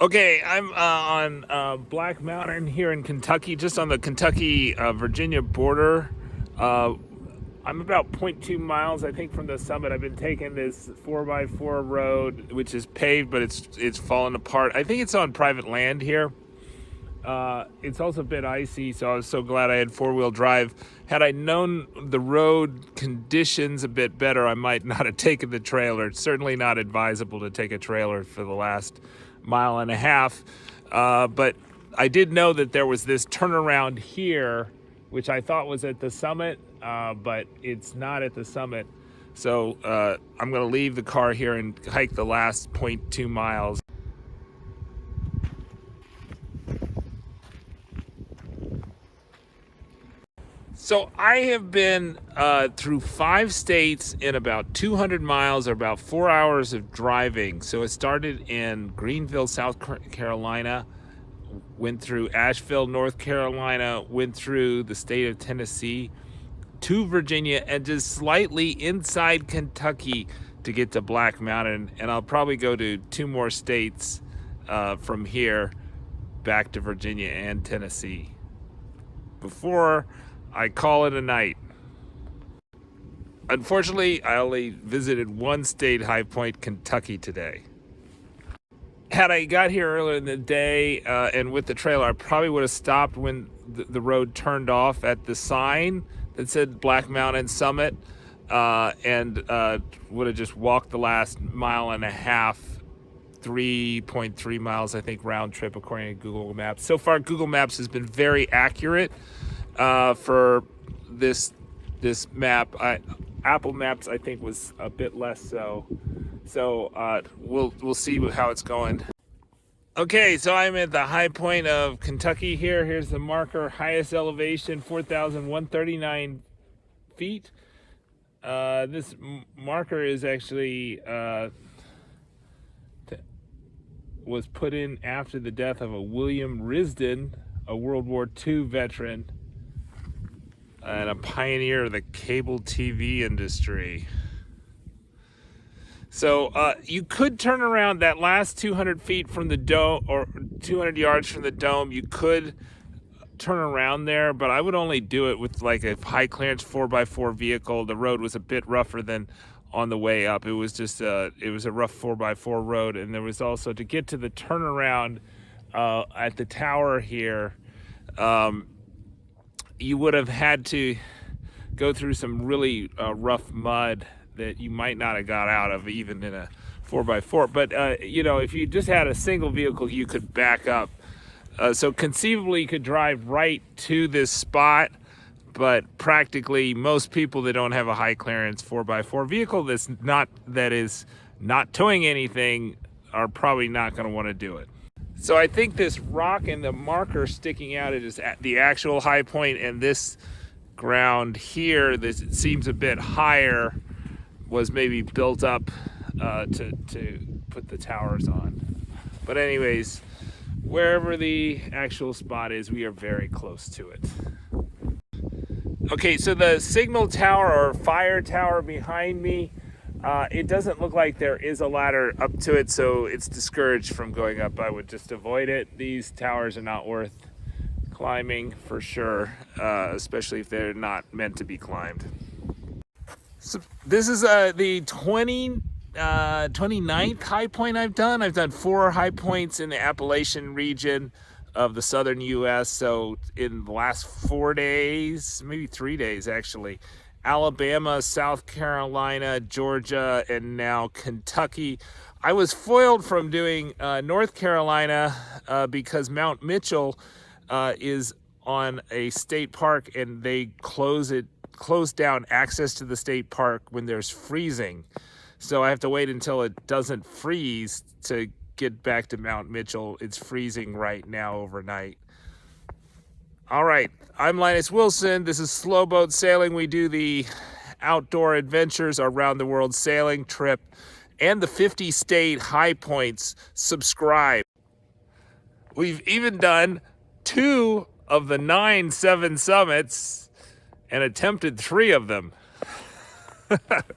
Okay, I'm on Black Mountain here in Kentucky, just on the Kentucky-Virginia border. Uh, I'm about 0.2 miles, I think, from the summit. I've been taking this 4x4 road, which is paved, but it's fallen apart. I think it's on private land here. It's also a bit icy, so I was so glad I had four-wheel drive. Had I known the road conditions a bit better, I might not have taken the trailer. It's certainly not advisable to take a trailer for the last mile and a half. But I did know that there was this turnaround here, which I thought was at the summit, but it's not at the summit. So I'm going to leave the car here and hike the last 0.2 miles. So I have been through 5 states in about 200 miles or about 4 hours of driving. So it started in Greenville, South Carolina, went through Asheville, North Carolina, went through the state of Tennessee to Virginia, and just slightly inside Kentucky to get to Black Mountain. And I'll probably go to 2 more states from here back to Virginia and Tennessee before I call it a night. Unfortunately, I only visited 1 state, High Point, Kentucky today. Had I got here earlier in the day and with the trailer, I probably would have stopped when the road turned off at the sign that said Black Mountain Summit and would have just walked the last mile and a half, 3.3 miles, I think, round trip according to Google Maps. So far, Google Maps has been very accurate. For this map. Apple Maps, I think, was a bit less so. So we'll see how it's going. Okay, so I'm at the high point of Kentucky here. Here's the marker, highest elevation, 4,139 feet. This marker is actually was put in after the death of a William Risdon, a World War II veteran and a pioneer of the cable TV industry. So you could turn around that last 200 feet from the dome, or 200 yards from the dome. You could turn around there, but I would only do it with like a high clearance 4x4 vehicle. The road was a bit rougher than on the way up. It was just it was a rough 4x4 road, and there was also, to get to the turnaround at the tower here, you would have had to go through some really rough mud that you might not have got out of even in a 4x4. But, you know, if you just had a single vehicle, you could back up. So conceivably, you could drive right to this spot, but practically most people that don't have a high clearance 4x4 vehicle that is not towing anything are probably not going to want to do it. So I think this rock and the marker sticking out is at the actual high point, and this ground here, this seems a bit higher, was maybe built up to put the towers on. But anyways, wherever the actual spot is, we are very close to it. Okay, so the signal tower or fire tower behind me, it doesn't look like there is a ladder up to it, so it's discouraged from going up. I would just avoid it. These towers are not worth climbing for sure, especially if they're not meant to be climbed. So this is the 29th high point I've done. I've done 4 high points in the Appalachian region of the southern U.S. So in the last 4 days, maybe 3 days actually, Alabama, South Carolina, Georgia, and now Kentucky. I was foiled from doing North Carolina because Mount Mitchell is on a state park, and they close down access to the state park when there's freezing. So I have to wait until it doesn't freeze to get back to Mount Mitchell. It's freezing right now overnight. All right, I'm Linus Wilson. This is Slow Boat Sailing. We do the outdoor adventures around the world sailing trip and the 50 state high points. Subscribe. We've even done 2 of the 9 7 summits and attempted 3 of them.